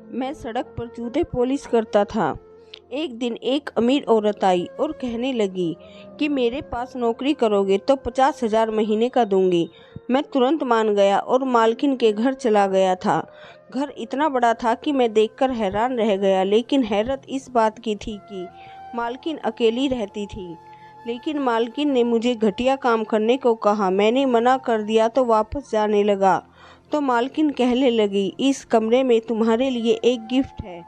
मैं सड़क पर जूते पॉलिश करता था। एक दिन एक अमीर औरत आई और कहने लगी कि मेरे पास नौकरी करोगे तो 50,000 महीने का दूंगी। मैं तुरंत मान गया और मालकिन के घर चला गया था। घर इतना बड़ा था कि मैं देखकर हैरान रह गया, लेकिन हैरत इस बात की थी कि मालकिन अकेली रहती थी। लेकिन मालकिन ने मुझे घटिया काम करने को कहा। मैंने मना कर दिया तो वापस जाने लगा तो मालकिन कहने लगी, इस कमरे में तुम्हारे लिए एक गिफ्ट है,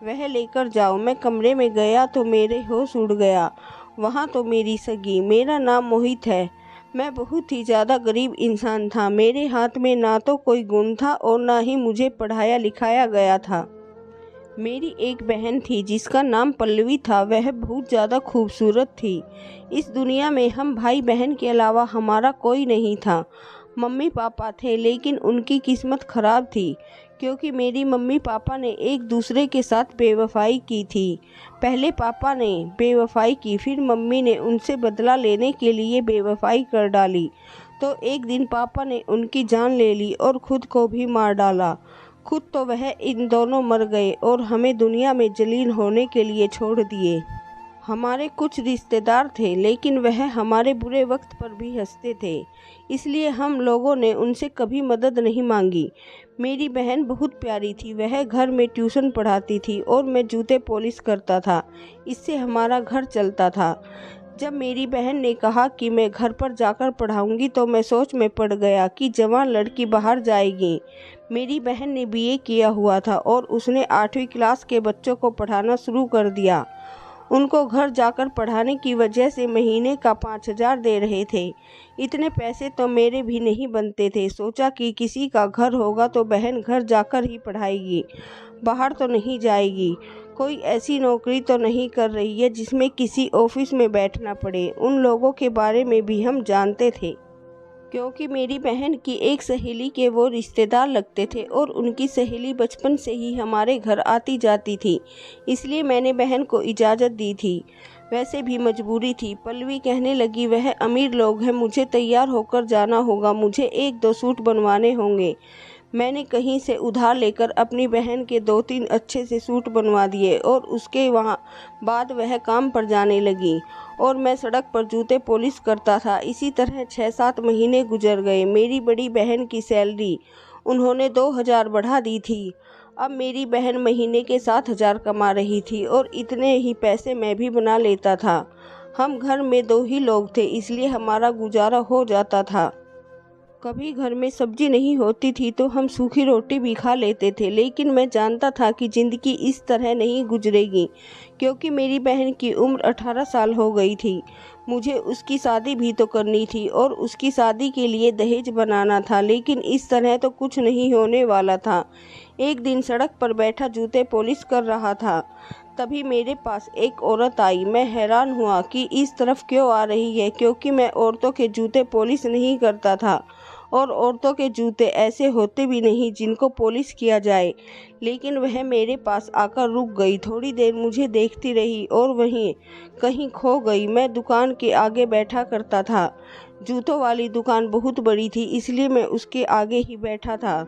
वह लेकर जाओ। मैं कमरे में गया तो मेरे होश उड़ गया। वहाँ तो मेरी सगी। मेरा नाम मोहित है। मैं बहुत ही ज़्यादा गरीब इंसान था। मेरे हाथ में ना तो कोई गुण था और ना ही मुझे पढ़ाया लिखाया गया था। मेरी एक बहन थी जिसका नाम पल्लवी था। वह बहुत ज़्यादा खूबसूरत थी। इस दुनिया में हम भाई बहन के अलावा हमारा कोई नहीं था। मम्मी पापा थे, लेकिन उनकी किस्मत खराब थी क्योंकि मेरी मम्मी पापा ने एक दूसरे के साथ बेवफाई की थी। पहले पापा ने बेवफाई की, फिर मम्मी ने उनसे बदला लेने के लिए बेवफाई कर डाली। तो एक दिन पापा ने उनकी जान ले ली और खुद को भी मार डाला। खुद तो वह इन दोनों मर गए और हमें दुनिया में जलील होने के लिए छोड़ दिए। हमारे कुछ रिश्तेदार थे, लेकिन वह हमारे बुरे वक्त पर भी हंसते थे, इसलिए हम लोगों ने उनसे कभी मदद नहीं मांगी। मेरी बहन बहुत प्यारी थी। वह घर में ट्यूशन पढ़ाती थी और मैं जूते पॉलिश करता था। इससे हमारा घर चलता था। जब मेरी बहन ने कहा कि मैं घर पर जाकर पढ़ाऊंगी तो मैं सोच में पड़ गया कि जवान लड़की बाहर जाएगी। मेरी बहन ने बीए किया हुआ था और उसने 8वीं क्लास के बच्चों को पढ़ाना शुरू कर दिया। उनको घर जाकर पढ़ाने की वजह से महीने का 5,000 दे रहे थे। इतने पैसे तो मेरे भी नहीं बनते थे। सोचा कि किसी का घर होगा तो बहन घर जाकर ही पढ़ाएगी, बाहर तो नहीं जाएगी। कोई ऐसी नौकरी तो नहीं कर रही है जिसमें किसी ऑफिस में बैठना पड़े। उन लोगों के बारे में भी हम जानते थे क्योंकि मेरी बहन की एक सहेली के वो रिश्तेदार लगते थे और उनकी सहेली बचपन से ही हमारे घर आती जाती थी, इसलिए मैंने बहन को इजाज़त दी थी। वैसे भी मजबूरी थी। पल्लवी कहने लगी, वह अमीर लोग हैं, मुझे तैयार होकर जाना होगा, मुझे 1-2 सूट बनवाने होंगे। मैंने कहीं से उधार लेकर अपनी बहन के 2-3 अच्छे से सूट बनवा दिए और उसके बाद वह काम पर जाने लगी और मैं सड़क पर जूते पॉलिश करता था। इसी तरह 6-7 महीने गुजर गए। मेरी बड़ी बहन की सैलरी उन्होंने 2,000 बढ़ा दी थी। अब मेरी बहन महीने के 7,000 कमा रही थी और इतने ही पैसे मैं भी बना लेता था। हम घर में 2 ही लोग थे, इसलिए हमारा गुजारा हो जाता था। कभी घर में सब्जी नहीं होती थी तो हम सूखी रोटी भी खा लेते थे, लेकिन मैं जानता था कि ज़िंदगी इस तरह नहीं गुजरेगी क्योंकि मेरी बहन की उम्र 18 साल हो गई थी। मुझे उसकी शादी भी तो करनी थी और उसकी शादी के लिए दहेज बनाना था, लेकिन इस तरह तो कुछ नहीं होने वाला था। एक दिन सड़क पर बैठा जूते पॉलिश कर रहा था, तभी मेरे पास एक औरत आई। मैं हैरान हुआ कि इस तरफ क्यों आ रही है, क्योंकि मैं औरतों के जूते पॉलिश नहीं करता था और औरतों के जूते ऐसे होते भी नहीं जिनको पॉलिश किया जाए। लेकिन वह मेरे पास आकर रुक गई, थोड़ी देर मुझे देखती रही और वहीं कहीं खो गई। मैं दुकान के आगे बैठा करता था। जूतों वाली दुकान बहुत बड़ी थी, इसलिए मैं उसके आगे ही बैठा था।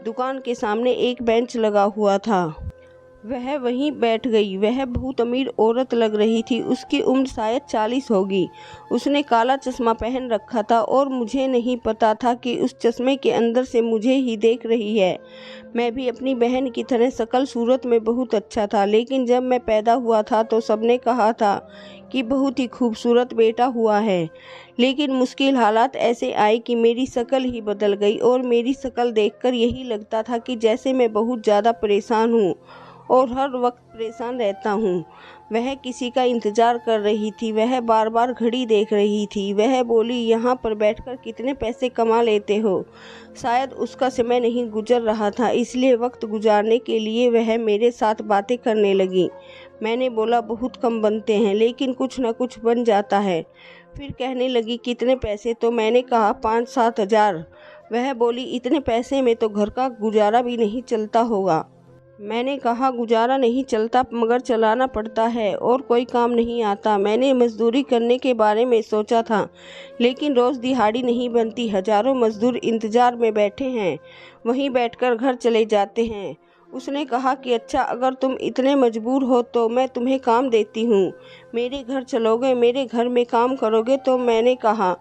दुकान के सामने एक बेंच लगा हुआ था, वह वहीं बैठ गई। वह बहुत अमीर औरत लग रही थी। उसकी उम्र शायद 40 होगी। उसने काला चश्मा पहन रखा था और मुझे नहीं पता था कि उस चश्मे के अंदर से मुझे ही देख रही है। मैं भी अपनी बहन की तरह शक्ल सूरत में बहुत अच्छा था, लेकिन जब मैं पैदा हुआ था तो सबने कहा था कि बहुत ही खूबसूरत बेटा हुआ है। लेकिन मुश्किल हालात ऐसे आए कि मेरी शक्ल ही बदल गई और मेरी शक्ल देखकर यही लगता था कि जैसे मैं बहुत ज़्यादा परेशान हूँ और हर वक्त परेशान रहता हूँ। वह किसी का इंतज़ार कर रही थी। वह बार बार घड़ी देख रही थी। वह बोली, यहाँ पर बैठकर कितने पैसे कमा लेते हो। शायद उसका समय नहीं गुजर रहा था, इसलिए वक्त गुजारने के लिए वह मेरे साथ बातें करने लगी। मैंने बोला, बहुत कम बनते हैं, लेकिन कुछ न कुछ बन जाता है। फिर कहने लगी, कितने पैसे? तो मैंने कहा 5-7 हज़ार। वह बोली, इतने पैसे में तो घर का गुजारा भी नहीं चलता होगा। मैंने कहा, गुजारा नहीं चलता मगर चलाना पड़ता है और कोई काम नहीं आता। मैंने मजदूरी करने के बारे में सोचा था, लेकिन रोज़ दिहाड़ी नहीं बनती। हजारों मजदूर इंतज़ार में बैठे हैं, वहीं बैठकर घर चले जाते हैं उसने कहा कि अच्छा, अगर तुम इतने मजबूर हो तो मैं तुम्हें काम देती हूँ, मेरे घर चलोगे, मेरे घर में काम करोगे। तो मैंने कहा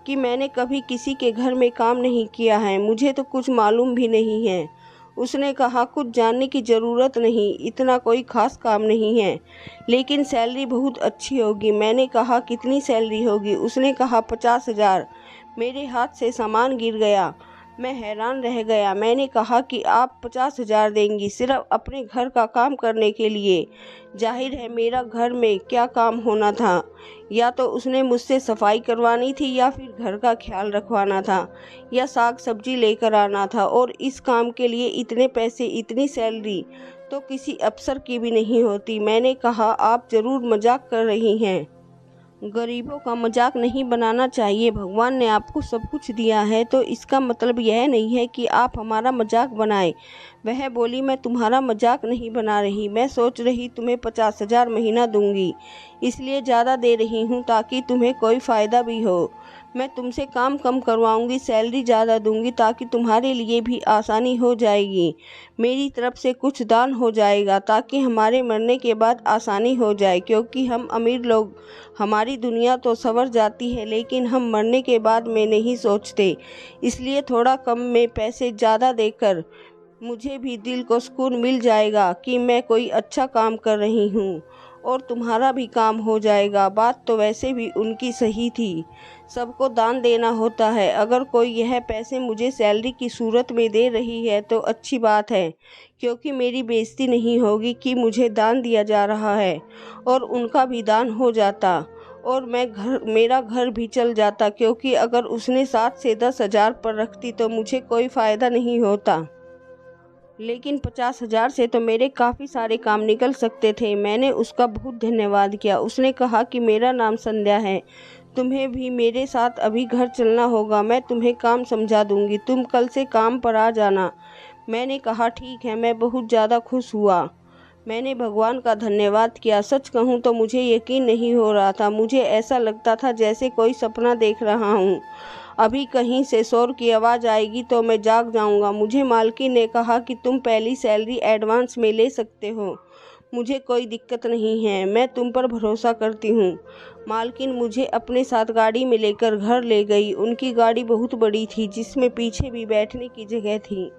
कि मैंने कभी किसी के घर में काम नहीं किया है, मुझे तो कुछ मालूम भी नहीं है। उसने कहा कुछ जानने की ज़रूरत नहीं, इतना कोई ख़ास काम नहीं है, लेकिन सैलरी बहुत अच्छी होगी। मैंने कहा कितनी सैलरी होगी? उसने कहा 50,000। मेरे हाथ से सामान गिर गया, मैं हैरान रह गया। मैंने कहा कि आप 50,000 देंगी सिर्फ अपने घर का काम करने के लिए? जाहिर है मेरा घर में क्या काम होना था, या तो उसने मुझसे सफाई करवानी थी, या फिर घर का ख्याल रखवाना था, या साग सब्जी लेकर आना था। और इस काम के लिए इतने पैसे, इतनी सैलरी तो किसी अफसर की भी नहीं होती। मैंने कहा आप ज़रूर मजाक कर रही हैं, गरीबों का मजाक नहीं बनाना चाहिए। भगवान ने आपको सब कुछ दिया है, तो इसका मतलब यह नहीं है कि आप हमारा मजाक बनाएं। वह बोली मैं तुम्हारा मजाक नहीं बना रही, मैं सोच रही तुम्हें 50,000 महीना दूंगी, इसलिए ज़्यादा दे रही हूँ ताकि तुम्हें कोई फ़ायदा भी हो। मैं तुमसे काम कम करवाऊंगी, सैलरी ज़्यादा दूंगी ताकि तुम्हारे लिए भी आसानी हो जाएगी। मेरी तरफ से कुछ दान हो जाएगा ताकि हमारे मरने के बाद आसानी हो जाए, क्योंकि हम अमीर लोग, हमारी दुनिया तो संवर जाती है लेकिन हम मरने के बाद में नहीं सोचते। इसलिए थोड़ा कम में पैसे ज़्यादा देकर मुझे भी दिल को सुकून मिल जाएगा कि मैं कोई अच्छा काम कर रही हूँ, और तुम्हारा भी काम हो जाएगा। बात तो वैसे भी उनकी सही थी, सबको दान देना होता है। अगर कोई यह पैसे मुझे सैलरी की सूरत में दे रही है तो अच्छी बात है, क्योंकि मेरी बेइज्जती नहीं होगी कि मुझे दान दिया जा रहा है, और उनका भी दान हो जाता, और मेरा घर भी चल जाता। क्योंकि अगर उसने 7 से 10,000 पर रखती तो मुझे कोई फ़ायदा नहीं होता, लेकिन 50,000 से तो मेरे काफ़ी सारे काम निकल सकते थे। मैंने उसका बहुत धन्यवाद किया। उसने कहा कि मेरा नाम संध्या है, तुम्हें भी मेरे साथ अभी घर चलना होगा, मैं तुम्हें काम समझा दूंगी, तुम कल से काम पर आ जाना। मैंने कहा ठीक है। मैं बहुत ज़्यादा खुश हुआ, मैंने भगवान का धन्यवाद किया। सच कहूँ तो मुझे यकीन नहीं हो रहा था, मुझे ऐसा लगता था जैसे कोई सपना देख रहा हूँ। अभी कहीं से शोर की आवाज़ आएगी तो मैं जाग जाऊँगा। मुझे मालकिन ने कहा कि तुम पहली सैलरी एडवांस में ले सकते हो, मुझे कोई दिक्कत नहीं है, मैं तुम पर भरोसा करती हूँ। मालकिन मुझे अपने साथ गाड़ी में लेकर घर ले गई। उनकी गाड़ी बहुत बड़ी थी, जिसमें पीछे भी बैठने की जगह थी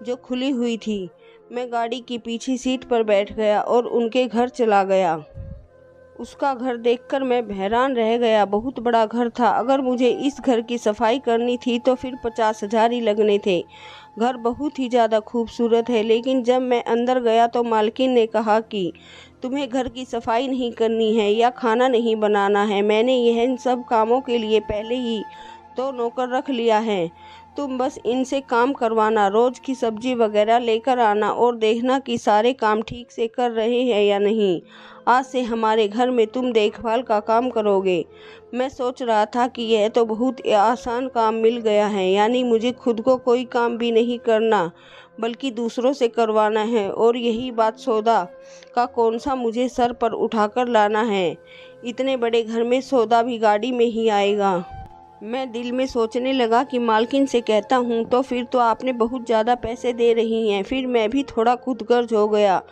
जो खुली हुई थी। मैं गाड़ी की पीछे सीट पर बैठ गया और उनके घर चला गया। उसका घर देखकर मैं हैरान रह गया, बहुत बड़ा घर था। अगर मुझे इस घर की सफाई करनी थी तो फिर 50,000 ही लगने थे। घर बहुत ही ज़्यादा खूबसूरत है, लेकिन जब मैं अंदर गया तो मालकिन ने कहा कि तुम्हें घर की सफाई नहीं करनी है या खाना नहीं बनाना है, मैंने यह इन सब कामों के लिए पहले ही 2 नौकर रख लिया है, तुम बस इनसे काम करवाना, रोज़ की सब्जी वगैरह लेकर आना और देखना कि सारे काम ठीक से कर रहे हैं या नहीं। आज से हमारे घर में तुम देखभाल का काम करोगे। मैं सोच रहा था कि यह तो बहुत आसान काम मिल गया है, यानी मुझे खुद को कोई काम भी नहीं करना बल्कि दूसरों से करवाना है। और यही बात सौदा का कौन सा मुझे सर पर उठाकर लाना है, इतने बड़े घर में सौदा भी गाड़ी में ही आएगा। मैं दिल में सोचने लगा कि मालकिन से कहता हूँ तो फिर तो आपने बहुत ज़्यादा पैसे दे रही हैं। फिर मैं भी थोड़ा खुदगर्ज हो गया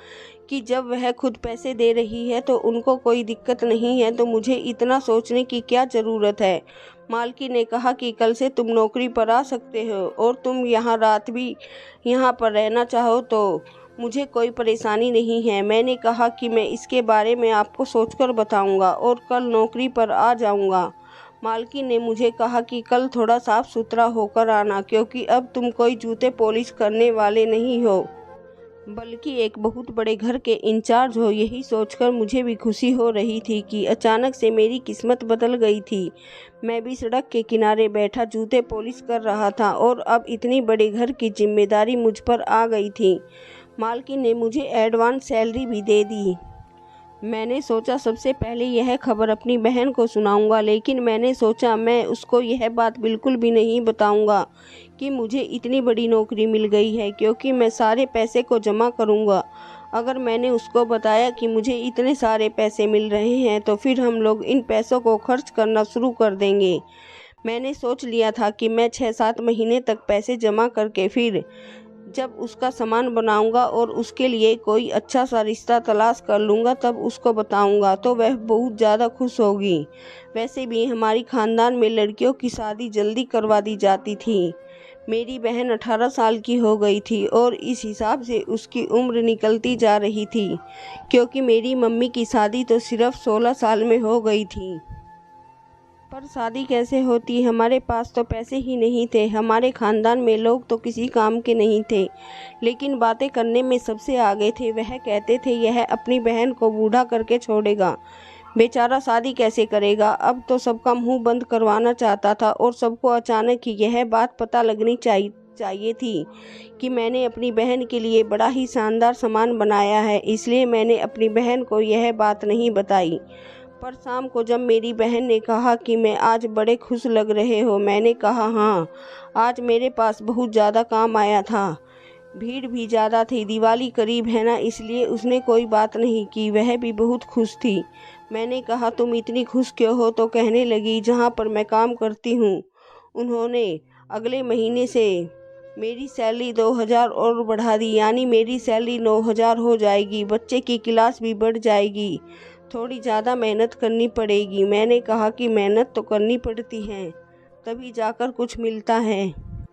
कि जब वह खुद पैसे दे रही है तो उनको कोई दिक्कत नहीं है, तो मुझे इतना सोचने की क्या ज़रूरत है। मालकिन ने कहा कि कल से तुम नौकरी पर आ सकते हो, और तुम यहाँ रात भी यहाँ पर रहना चाहो तो मुझे कोई परेशानी नहीं है। मैंने कहा कि मैं इसके बारे में आपको सोचकर बताऊँगा और कल नौकरी पर आ जाऊँगा। मालकिन ने मुझे कहा कि कल थोड़ा साफ सुथरा होकर आना, क्योंकि अब तुम कोई जूते पॉलिश करने वाले नहीं हो बल्कि एक बहुत बड़े घर के इंचार्ज हो। यही सोचकर मुझे भी खुशी हो रही थी कि अचानक से मेरी किस्मत बदल गई थी। मैं भी सड़क के किनारे बैठा जूते पॉलिश कर रहा था और अब इतनी बड़े घर की जिम्मेदारी मुझ पर आ गई थी। मालकिन ने मुझे एडवांस सैलरी भी दे दी। मैंने सोचा सबसे पहले यह खबर अपनी बहन को सुनाऊंगा, लेकिन मैंने सोचा मैं उसको यह बात बिल्कुल भी नहीं बताऊंगा कि मुझे इतनी बड़ी नौकरी मिल गई है, क्योंकि मैं सारे पैसे को जमा करूंगा। अगर मैंने उसको बताया कि मुझे इतने सारे पैसे मिल रहे हैं तो फिर हम लोग इन पैसों को खर्च करना शुरू कर देंगे। मैंने सोच लिया था कि मैं 6-7 महीने तक पैसे जमा करके फिर जब उसका सामान बनाऊंगा और उसके लिए कोई अच्छा सा रिश्ता तलाश कर लूँगा तब उसको बताऊंगा तो वह बहुत ज़्यादा खुश होगी। वैसे भी हमारी ख़ानदान में लड़कियों की शादी जल्दी करवा दी जाती थी। मेरी बहन 18 साल की हो गई थी और इस हिसाब से उसकी उम्र निकलती जा रही थी, क्योंकि मेरी मम्मी की शादी तो सिर्फ 16 साल में हो गई थी। पर शादी कैसे होती, हमारे पास तो पैसे ही नहीं थे। हमारे खानदान में लोग तो किसी काम के नहीं थे, लेकिन बातें करने में सबसे आगे थे। वह कहते थे यह अपनी बहन को बूढ़ा करके छोड़ेगा, बेचारा शादी कैसे करेगा। अब तो सबका मुंह बंद करवाना चाहता था और सबको अचानक ही यह बात पता लगनी चाहिए थी कि मैंने अपनी बहन के लिए बड़ा ही शानदार सामान बनाया है। इसलिए मैंने अपनी बहन को यह बात नहीं बताई। पर शाम को जब मेरी बहन ने कहा कि मैं आज बड़े खुश लग रहे हो, मैंने कहा हाँ, आज मेरे पास बहुत ज़्यादा काम आया था। भीड़ भी ज़्यादा थी, दिवाली करीब है ना, इसलिए उसने कोई बात नहीं की। वह भी बहुत खुश थी। मैंने कहा तुम इतनी खुश क्यों हो, तो कहने लगी जहाँ पर मैं काम करती हूँ उन्होंने अगले महीने से मेरी सैलरी 2000 और बढ़ा दी, यानी मेरी सैलरी 9000 हो जाएगी। बच्चे की क्लास भी बढ़ जाएगी, थोड़ी ज़्यादा मेहनत करनी पड़ेगी। मैंने कहा कि मेहनत तो करनी पड़ती है, तभी जाकर कुछ मिलता है।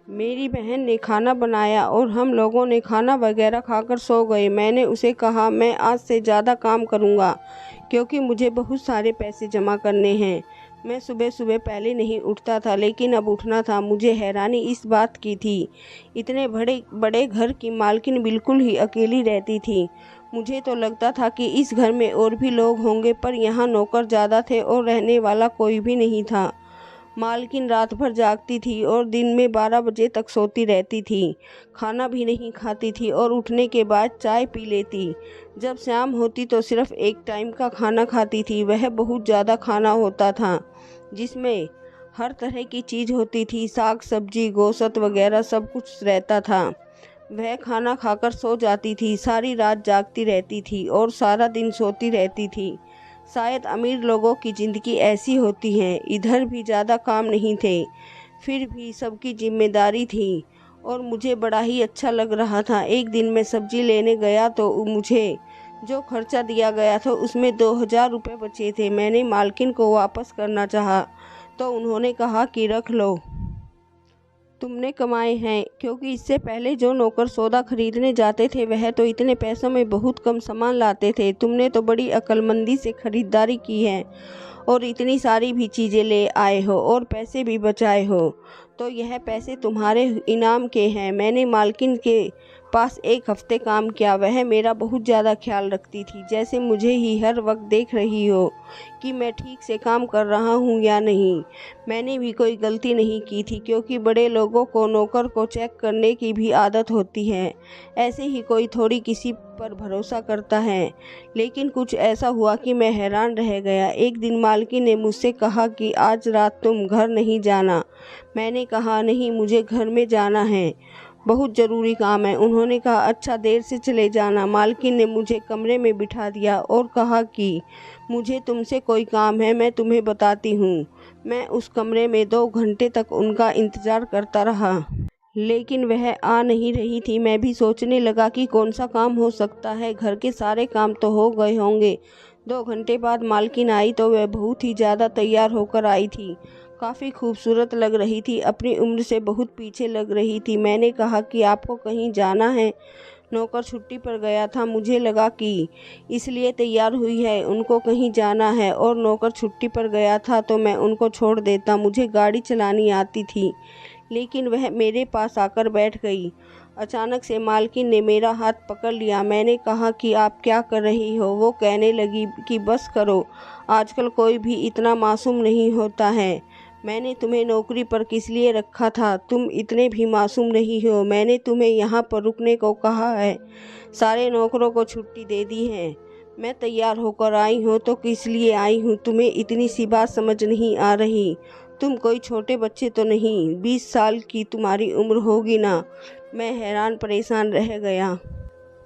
मेरी बहन ने खाना बनाया और हम लोगों ने खाना वगैरह खाकर सो गए। मैंने उसे कहा मैं आज से ज़्यादा काम करूँगा, क्योंकि मुझे बहुत सारे पैसे जमा करने हैं। मैं सुबह सुबह पहले नहीं उठता था, लेकिन अब उठना था। मुझे हैरानी इस बात की थी, इतने बड़े घर की मालकिन बिल्कुल ही अकेली रहती थी। मुझे तो लगता था कि इस घर में और भी लोग होंगे, पर यहाँ नौकर ज़्यादा थे और रहने वाला कोई भी नहीं था। मालकिन रात भर जागती थी और दिन में 12 बजे तक सोती रहती थी। खाना भी नहीं खाती थी और उठने के बाद चाय पी लेती। जब शाम होती तो सिर्फ एक टाइम का खाना खाती थी। वह बहुत ज़्यादा खाना होता था, जिसमें हर तरह की चीज़ होती थी, साग सब्जी गोश्त वगैरह सब कुछ रहता था। वह खाना खाकर सो जाती थी, सारी रात जागती रहती थी और सारा दिन सोती रहती थी। शायद अमीर लोगों की ज़िंदगी ऐसी होती है। इधर भी ज़्यादा काम नहीं थे, फिर भी सबकी जिम्मेदारी थी और मुझे बड़ा ही अच्छा लग रहा था। एक दिन मैं सब्जी लेने गया तो मुझे जो खर्चा दिया गया था उसमें 2000 रुपये बचे थे। मैंने मालकिन को वापस करना चाहा तो उन्होंने कहा कि रख लो, तुमने कमाए हैं। क्योंकि इससे पहले जो नौकर सौदा खरीदने जाते थे वह तो इतने पैसों में बहुत कम सामान लाते थे। तुमने तो बड़ी अक्लमंदी से खरीदारी की है और इतनी सारी भी चीज़ें ले आए हो और पैसे भी बचाए हो, तो यह पैसे तुम्हारे इनाम के हैं। मैंने मालकिन के पास 1 हफ्ते काम किया। वह मेरा बहुत ज़्यादा ख्याल रखती थी, जैसे मुझे ही हर वक्त देख रही हो कि मैं ठीक से काम कर रहा हूँ या नहीं। मैंने भी कोई गलती नहीं की थी, क्योंकि बड़े लोगों को नौकर को चेक करने की भी आदत होती है। ऐसे ही कोई थोड़ी किसी पर भरोसा करता है। लेकिन कुछ ऐसा हुआ कि मैं हैरान रह गया। एक दिन मालकिन ने मुझसे कहा कि आज रात तुम घर नहीं जाना। मैंने कहा नहीं, मुझे घर में जाना है, बहुत ज़रूरी काम है। उन्होंने कहा अच्छा, देर से चले जाना। मालकिन ने मुझे कमरे में बिठा दिया और कहा कि मुझे तुमसे कोई काम है, मैं तुम्हें बताती हूँ। मैं उस कमरे में 2 घंटे तक उनका इंतज़ार करता रहा, लेकिन वह आ नहीं रही थी। मैं भी सोचने लगा कि कौन सा काम हो सकता है, घर के सारे काम तो हो गए होंगे। 2 घंटे बाद मालकिन आई तो वह बहुत ही ज़्यादा तैयार होकर आई थी। काफ़ी खूबसूरत लग रही थी, अपनी उम्र से बहुत पीछे लग रही थी। मैंने कहा कि आपको कहीं जाना है? नौकर छुट्टी पर गया था, मुझे लगा कि इसलिए तैयार हुई है, उनको कहीं जाना है और नौकर छुट्टी पर गया था तो मैं उनको छोड़ देता। मुझे गाड़ी चलानी आती थी, लेकिन वह मेरे पास आकर बैठ गई। अचानक से मालकिन ने मेरा हाथ पकड़ लिया। मैंने कहा कि आप क्या कर रही हो? वो कहने लगी कि बस करो, आजकल कोई भी इतना मासूम नहीं होता है। मैंने तुम्हें नौकरी पर किस लिए रखा था? तुम इतने भी मासूम नहीं हो। मैंने तुम्हें यहाँ पर रुकने को कहा है, सारे नौकरों को छुट्टी दे दी है। मैं तैयार होकर आई हूँ तो किस लिए आई हूँ? तुम्हें इतनी सी बात समझ नहीं आ रही? तुम कोई छोटे बच्चे तो नहीं, 20 साल की तुम्हारी उम्र होगी ना। मैं हैरान परेशान रह गया।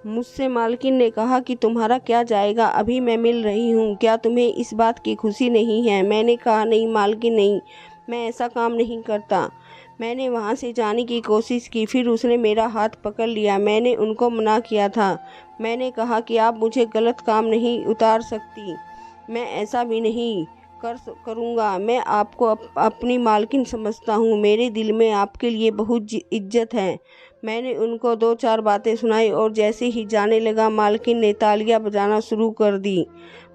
मुझसे मालकिन ने कहा कि तुम्हारा क्या जाएगा, अभी मैं मिल रही हूँ, क्या तुम्हें इस बात की खुशी नहीं है? मैंने कहा नहीं मालकिन, नहीं, मैं ऐसा काम नहीं करता। मैंने वहाँ से जाने की कोशिश की, फिर उसने मेरा हाथ पकड़ लिया। मैंने उनको मना किया था। मैंने कहा कि आप मुझे गलत काम नहीं उतार सकती, मैं ऐसा भी नहीं करूँगा। मैं आपको अपनी मालकिन समझता हूँ, मेरे दिल में आपके लिए बहुत इज्जत है। मैंने उनको 2-4 बातें सुनाई और जैसे ही जाने लगा, मालकिन ने तालियां बजाना शुरू कर दी।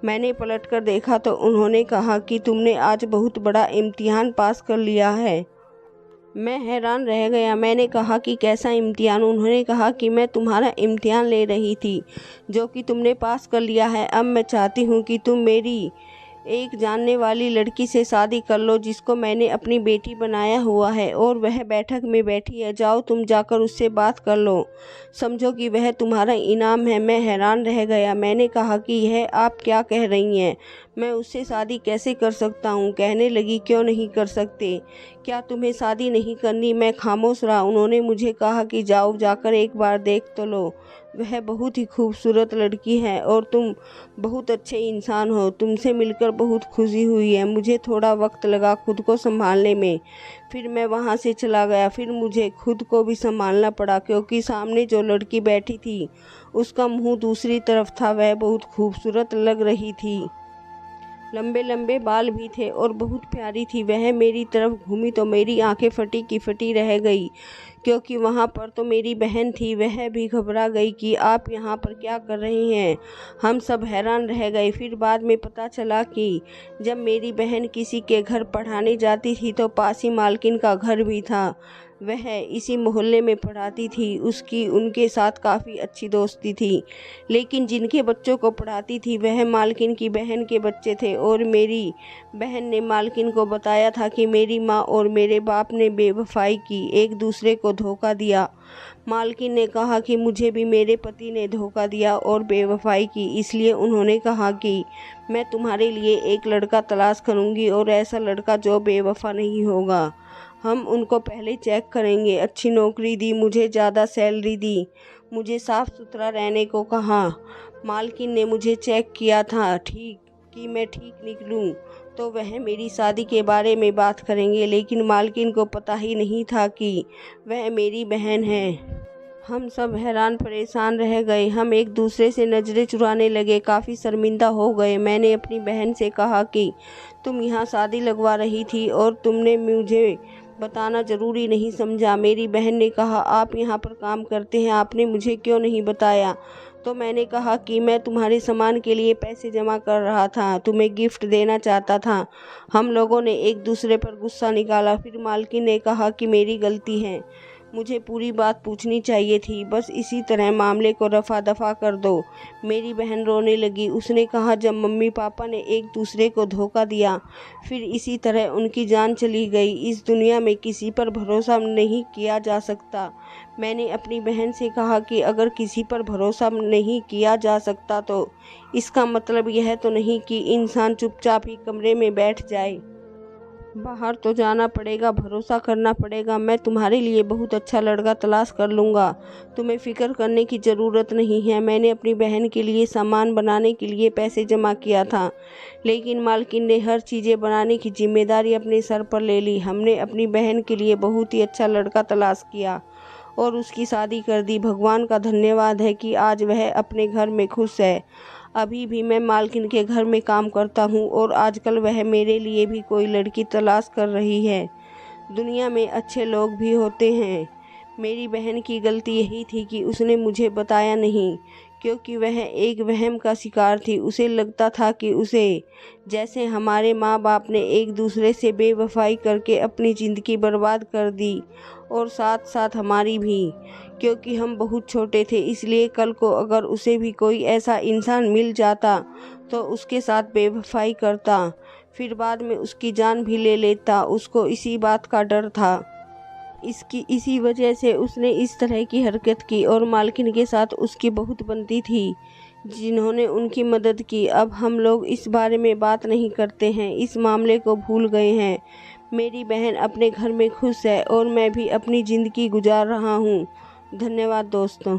मैंने पलटकर देखा तो उन्होंने कहा कि तुमने आज बहुत बड़ा इम्तिहान पास कर लिया है। मैं हैरान रह गया। मैंने कहा कि कैसा इम्तिहान? उन्होंने कहा कि मैं तुम्हारा इम्तिहान ले रही थी, जो कि तुमने पास कर लिया है। अब मैं चाहती हूँ कि तुम मेरी एक जानने वाली लड़की से शादी कर लो, जिसको मैंने अपनी बेटी बनाया हुआ है, और वह बैठक में बैठी है। जाओ, तुम जाकर उससे बात कर लो, समझो कि वह तुम्हारा इनाम है। मैं हैरान रह गया। मैंने कहा कि यह आप क्या कह रही हैं? मैं उससे शादी कैसे कर सकता हूँ? कहने लगी, क्यों नहीं कर सकते? क्या तुम्हें शादी नहीं करनी? मैं खामोश रहा। उन्होंने मुझे कहा कि जाओ, जाकर एक बार देख तो लो, वह बहुत ही खूबसूरत लड़की है और तुम बहुत अच्छे इंसान हो। तुमसे मिलकर बहुत खुशी हुई है। मुझे थोड़ा वक्त लगा खुद को संभालने में, फिर मैं वहाँ से चला गया। फिर मुझे खुद को भी संभालना पड़ा, क्योंकि सामने जो लड़की बैठी थी उसका मुंह दूसरी तरफ था। वह बहुत खूबसूरत लग रही थी, लंबे लंबे बाल भी थे और बहुत प्यारी थी। वह मेरी तरफ घूमी तो मेरी आंखें फटी की फटी रह गई, क्योंकि वहाँ पर तो मेरी बहन थी। वह भी घबरा गई कि आप यहाँ पर क्या कर रही हैं। हम सब हैरान रह गए। फिर बाद में पता चला कि जब मेरी बहन किसी के घर पढ़ाने जाती थी तो पास ही मालकिन का घर भी था। वह इसी मोहल्ले में पढ़ाती थी। उसकी उनके साथ काफ़ी अच्छी दोस्ती थी, लेकिन जिनके बच्चों को पढ़ाती थी वह मालकिन की बहन के बच्चे थे। और मेरी बहन ने मालकिन को बताया था कि मेरी माँ और मेरे बाप ने बेवफाई की, एक दूसरे को धोखा दिया। मालकिन ने कहा कि मुझे भी मेरे पति ने धोखा दिया और बेवफाई की, इसलिए उन्होंने कहा कि मैं तुम्हारे लिए एक लड़का तलाश करूँगी, और ऐसा लड़का जो बेवफा नहीं होगा। हम उनको पहले चेक करेंगे। अच्छी नौकरी दी, मुझे ज़्यादा सैलरी दी, मुझे साफ़ सुथरा रहने को कहा। मालकिन ने मुझे चेक किया था कि मैं ठीक निकलूं तो वह मेरी शादी के बारे में बात करेंगे, लेकिन मालकिन को पता ही नहीं था कि वह मेरी बहन है। हम सब हैरान परेशान रह गए। हम एक दूसरे से नज़रें चुराने लगे, काफ़ी शर्मिंदा हो गए। मैंने अपनी बहन से कहा कि तुम यहाँ शादी लगवा रही थी और तुमने मुझे बताना ज़रूरी नहीं समझा। मेरी बहन ने कहा, आप यहाँ पर काम करते हैं, आपने मुझे क्यों नहीं बताया? तो मैंने कहा कि मैं तुम्हारे सामान के लिए पैसे जमा कर रहा था, तुम्हें गिफ्ट देना चाहता था। हम लोगों ने एक दूसरे पर गुस्सा निकाला। फिर मालकिन ने कहा कि मेरी गलती है, मुझे पूरी बात पूछनी चाहिए थी, बस इसी तरह मामले को रफा दफा कर दो। मेरी बहन रोने लगी। उसने कहा, जब मम्मी पापा ने एक दूसरे को धोखा दिया, फिर इसी तरह उनकी जान चली गई। इस दुनिया में किसी पर भरोसा नहीं किया जा सकता। मैंने अपनी बहन से कहा कि अगर किसी पर भरोसा नहीं किया जा सकता तो इसका मतलब यह तो नहीं कि इंसान चुपचाप ही कमरे में बैठ जाए। बाहर तो जाना पड़ेगा, भरोसा करना पड़ेगा। मैं तुम्हारे लिए बहुत अच्छा लड़का तलाश कर लूँगा, तुम्हें फ़िक्र करने की ज़रूरत नहीं है। मैंने अपनी बहन के लिए सामान बनाने के लिए पैसे जमा किया था, लेकिन मालकिन ने हर चीज़ें बनाने की जिम्मेदारी अपने सर पर ले ली। हमने अपनी बहन के लिए बहुत ही अच्छा लड़का तलाश किया और उसकी शादी कर दी। भगवान का धन्यवाद है कि आज वह अपने घर में खुश है। अभी भी मैं मालकिन के घर में काम करता हूँ और आजकल वह मेरे लिए भी कोई लड़की तलाश कर रही है। दुनिया में अच्छे लोग भी होते हैं। मेरी बहन की गलती यही थी कि उसने मुझे बताया नहीं, क्योंकि वह एक वहम का शिकार थी। उसे लगता था कि उसे जैसे हमारे माँ बाप ने एक दूसरे से बेवफाई करके अपनी ज़िंदगी बर्बाद कर दी, और साथ साथ हमारी भी, क्योंकि हम बहुत छोटे थे। इसलिए कल को अगर उसे भी कोई ऐसा इंसान मिल जाता तो उसके साथ बेवफाई करता, फिर बाद में उसकी जान भी ले लेता। उसको इसी बात का डर था। इसी वजह से उसने इस तरह की हरकत की, और मालकिन के साथ उसकी बहुत बनती थी, जिन्होंने उनकी मदद की। अब हम लोग इस बारे में बात नहीं करते हैं, इस मामले को भूल गए हैं। मेरी बहन अपने घर में खुश है और मैं भी अपनी ज़िंदगी गुजार रहा हूँ। धन्यवाद दोस्तों।